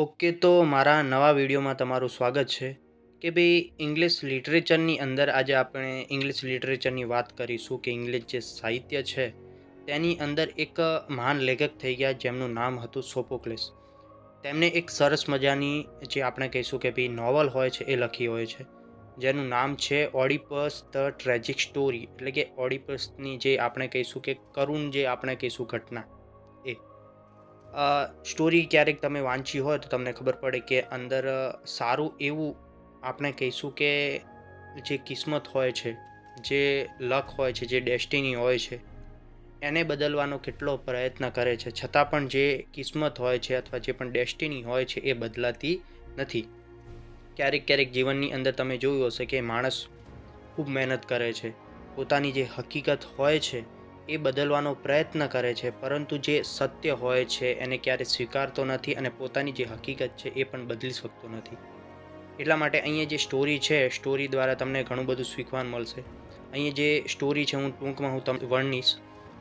Okay, તો મારા નવા વિડીયોમાં તમારું સ્વાગત છે કે ભાઈ ઇંગ્લિશ લિટરેચરની અંદર આજે આપણે ઇંગ્લિશ લિટરેચરની વાત કરીશું કે ઇંગ્લિશ જે સાહિત્ય છે તેની અંદર એક મહાન લેખક થઈ ગયા જેમનું નામ હતું સોફોક્લેસ. તેમને એક સરસ મજાની જે આપણે કહીશું કે ભાઈ નોવલ હોય છે એ લખી હોય છે જેનું નામ છે ઓડિપસ ધ ટ્રેજિક સ્ટોરી, એટલે કે ઓડિપસની જે આપણે કહીશું કે કરુણ જે આપણે કહીશું ઘટના. એ સ્ટોરી ક્યારેક તમે વાંચી હોય તો તમને ખબર પડે કે અંદર સારું એવું આપણે કહીશું કે જે કિસ્મત હોય છે, જે લક હોય છે, જે ડેસ્ટિની હોય છે એને બદલવાનો કેટલો પ્રયત્ન કરે છે, છતાં પણ જે કિસ્મત હોય છે અથવા જે પણ ડેસ્ટિની હોય છે એ બદલાતી નથી. ક્યારેક ક્યારેક જીવનની અંદર તમે જોયું હશે કે માણસ ખૂબ મહેનત કરે છે, પોતાની જે હકીકત હોય છે એ બદલવાનો પ્રયત્ન કરે છે, પરંતુ જે સત્ય હોય છે એને ક્યારે સ્વીકારતો નથી અને પોતાની જે હકીકત છે એ પણ બદલી શકતો નથી. એટલા માટે અહીંયા જે સ્ટોરી છે, સ્ટોરી દ્વારા તમને ઘણું બધું શીખવાનું મળશે. અહીંયા જે સ્ટોરી છે હું ટૂંકમાં તમને વર્ણીશ.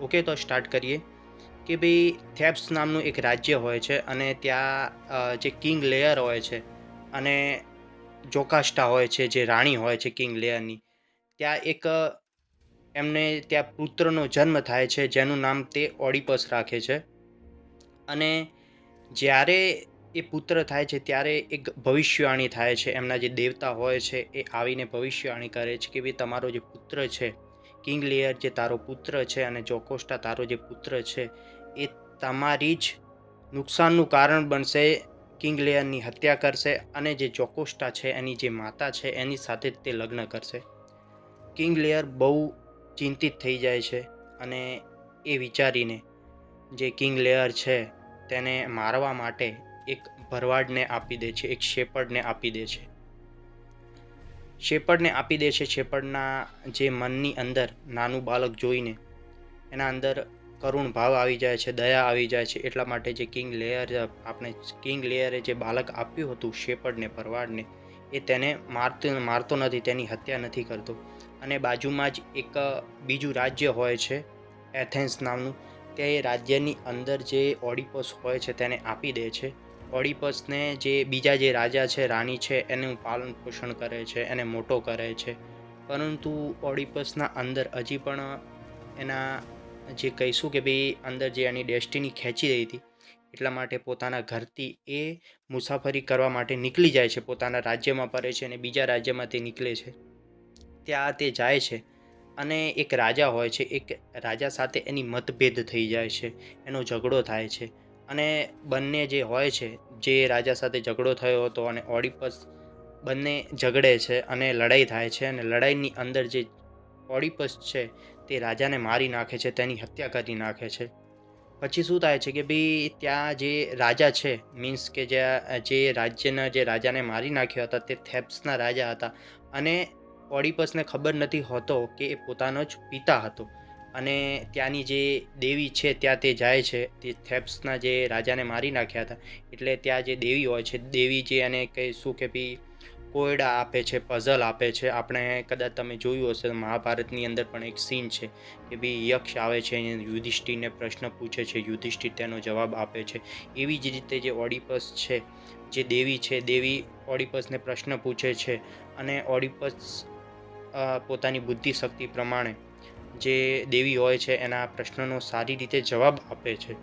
ઓકે, તો સ્ટાર્ટ કરીએ કે ભાઈ થેબ્સ નામનું એક રાજ્ય હોય છે અને ત્યાં જે કિંગ લેયર હોય છે અને જોકાસ્ટા હોય છે, જે રાણી હોય છે કિંગ લેયરની, ત્યાં એક એમને ત્યાં પુત્રનો જન્મ થાય છે જેનું નામ તે ઓડિપસ રાખે છે. અને જ્યારે એ પુત્ર થાય છે ત્યારે એક ભવિષ્યવાણી થાય છે. એમના જે દેવતા હોય છે એ આવીને ભવિષ્યવાણી કરે છે કે ભાઈ તમારો જે પુત્ર છે, કિંગ લેયર જે તારો પુત્ર છે અને જોકોસ્ટા તારો જે પુત્ર છે એ તમારી જ નુકસાનનું કારણ બનશે. કિંગ લેયરની હત્યા કરશે અને જે જોકોસ્ટા છે એની જે માતા છે એની સાથે જ તે લગ્ન કરશે. કિંગ લેયર બહુ ચિંતિત થઈ જાય છે અને એ વિચારીને જે કિંગ લેયર છે તેને મારવા માટે એક ભરવાડને આપી દે છે, એક શેપર્ડને આપી દે છે. શેપર્ડના જે મનની અંદર નાનું બાળક જોઈને એના અંદર કરુણ ભાવ આવી જાય છે, દયા આવી જાય છે. એટલા માટે જે કિંગ લેયરે જે બાળક આપ્યું હતું શેપર્ડને, ભરવાડને, એ તેને મારતો નથી, તેની હત્યા નથી કરતો. અને બાજુમાં જ એક બીજું રાજ્ય હોય છે એથેન્સ નામનું. તે રાજ્યની અંદર જે ઓડિપસ હોય છે તેને આપી દે છે. ઓડિપસને જે બીજા જે રાજા છે, રાણી છે, એનું પાલન પોષણ કરે છે, એને મોટો કરે છે. પરંતુ ઓડિપસના અંદર હજી પણ એના જે કહીશું કે ભાઈ અંદર જે એની ડેસ્ટિની ખેંચી રહી હતી, એટલા માટે પોતાના ઘરથી એ મુસાફરી કરવા માટે નીકળી જાય છે. પોતાના રાજ્યમાં ફરે છે અને બીજા રાજ્યમાં તે નીકળે છે. ત્યાં તે જાય છે અને એક રાજા હોય છે, એક રાજા સાથે એની મતભેદ થઈ જાય છે, એનો ઝઘડો થાય છે. અને બંને જે હોય છે, જે રાજા સાથે ઝઘડો થયો હતો અને ઓડિપસ, બંને ઝઘડે છે અને લડાઈ થાય છે. અને લડાઈની અંદર જે ઓડિપસ છે તે રાજાને મારી નાખે છે, તેની હત્યા કરી નાખે છે. પછી શું થાય છે કે ભાઈ ત્યાં જે રાજા છે, મીન્સ કે જે રાજ્યના જે રાજાને મારી નાખ્યા હતા તે થેબ્સના રાજા હતા. અને ઓડિપસને ખબર નથી હોતો કે એ પોતાનો જ પિતા હતો. અને ત્યાંની જે દેવી છે ત્યાં તે જાય છે, તે થેબ્સના જે રાજાને મારી નાખ્યા હતા. એટલે ત્યાં જે દેવી હોય છે, દેવી જે એને કહીશું કે ભાઈ કોયડા આપે છે, પઝલ આપે છે. આપણે કદાચ તમે જોયું હશે મહાભારતની અંદર પણ એક સીન છે કે ભાઈ યક્ષ આવે છે અને યુધિષ્ઠિરને પ્રશ્ન પૂછે છે, યુધિષ્ઠિર તેનો જવાબ આપે છે. એવી જ રીતે જે ઓડિપસ છે, જે દેવી છે, દેવી ઓડિપસને પ્રશ્ન પૂછે છે અને ઓડિપસ પોતાની બુદ્ધિશક્તિ પ્રમાણે જે દેવી હોય છે એના પ્રશ્નનો સારી રીતે જવાબ આપે છે.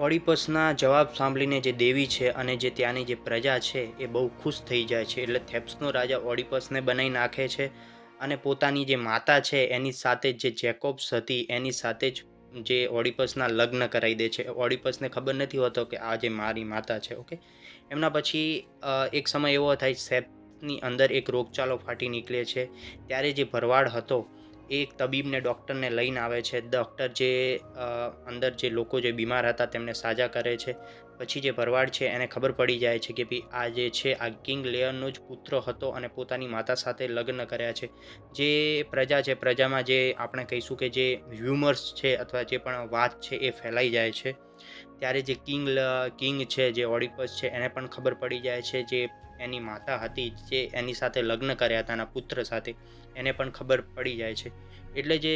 ઓડિપસના જવાબ સાંભળીને જે દેવી છે અને જે ત્યાંની જે પ્રજા છે એ બહુ ખુશ થઈ જાય છે. એટલે થેબ્સનો રાજા ઓડિપસને બનાવી નાખે છે અને પોતાની જે માતા છે એની સાથે જે જેકોબ્સ હતી એની સાથે જ જે ઓડિપસના લગ્ન કરાવી દે છે. ઓડિપસને ખબર નથી હોતો કે આ જે મારી માતા છે. ઓકે, એમના પછી એક સમય એવો થાય સેપની અંદર એક રોગચાળો ફાટી નીકળે છે. ત્યારે જે ભરવાડ હતો એ એક તબીબને, ડૉક્ટરને લઈને આવે છે. ડૉક્ટર જે અંદર જે લોકો જે બીમાર હતા તેમને સાજા કરે છે. પછી જે ભરવાડ છે એને ખબર પડી જાય છે કે ભાઈ આ જે છે આ કિંગ લેયરનો જ પુત્ર હતો અને પોતાની માતા સાથે લગ્ન કર્યા છે. જે પ્રજા છે, પ્રજામાં જે આપણે કહીશું કે જે હ્યુમર્સ છે અથવા જે પણ વાત છે એ ફેલાઈ જાય છે. ત્યારે જે કિંગ છે, જે ઓડિપસ છે, એને પણ ખબર પડી જાય છે. જે એની માતા હતી, જે એની સાથે લગ્ન કર્યા હતા એના પુત્ર સાથે, એને પણ ખબર પડી જાય છે. એટલે જે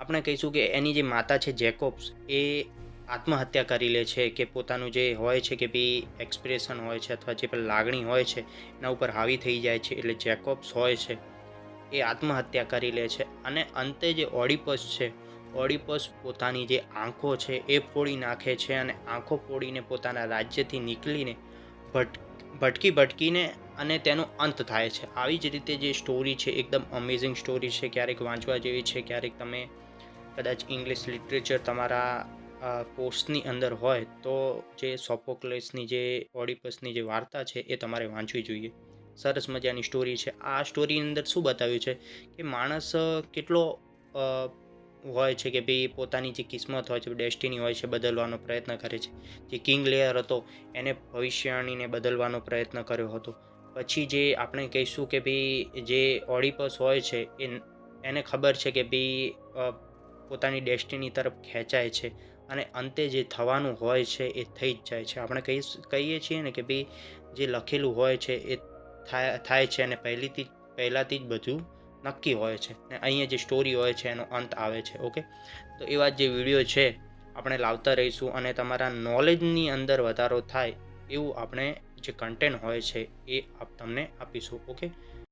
આપણે કહીશું કે એની જે માતા છે જેકોબ્સ, એ આત્મહત્યા કરી લે છે કે પોતાનું જે હોય છે કે ભાઈ એક્સપ્રેશન હોય છે અથવા જે પણ લાગણી હોય છે એના ઉપર હાવી થઈ જાય છે. એટલે જેકોબ્સ હોય છે એ આત્મહત્યા કરી લે છે અને અંતે જે ઓડિપસ છે, ઓડિપસ પોતાની જે આંખો છે એ ફોડી નાખે છે અને આંખો ફોડીને પોતાના રાજ્યથી નીકળીને ભટકીને અને તેનો અંત થાય છે. આવી જ રીતે જે સ્ટોરી છે એકદમ અમેઝિંગ સ્ટોરી છે, ક્યારેક વાંચવા જેવી છે. ક્યારેક તમે કદાચ ઇંગ્લિશ લિટરેચર તમારા કોર્સની અંદર હોય તો જે સોફોક્લેસની જે ઓડિપસની જે વાર્તા છે એ તમારે વાંચવી જોઈએ. સરસ મજાની સ્ટોરી છે. આ સ્ટોરીની અંદર શું બતાવ્યું છે કે માણસ કેટલો હોય છે કે ભાઈ પોતાની જે કિસ્મત હોય છે, ડેસ્ટિની હોય છે, બદલવાનો પ્રયત્ન કરે છે. જે કિંગ લેયર હતો એને ભવિષ્યવાણીને બદલવાનો પ્રયત્ન કર્યો હતો. પછી જે આપણે કહીશું કે ભાઈ જે ઓડિપસ હોય છે એને ખબર છે કે ભાઈ પોતાની ડેસ્ટિની તરફ ખેંચાય છે અને અંતે જે થવાનું હોય છે એ થઈ જ જાય છે. આપણે કહીએ છીએ ને કે ભાઈ જે લખેલું હોય છે એ થાય છે અને પહેલાંથી જ બધું નક્કી હોય છે ને અહીંયા જે સ્ટોરી હોય છે એનો અંત આવે છે. ઓકે, તો એવા જે વિડીયો છે આપણે લાવતા રહીશું અને તમારા નોલેજની અંદર વધારો થાય એવું આપણે જે કન્ટેન્ટ હોય છે એ તમને આપીશું. ઓકે,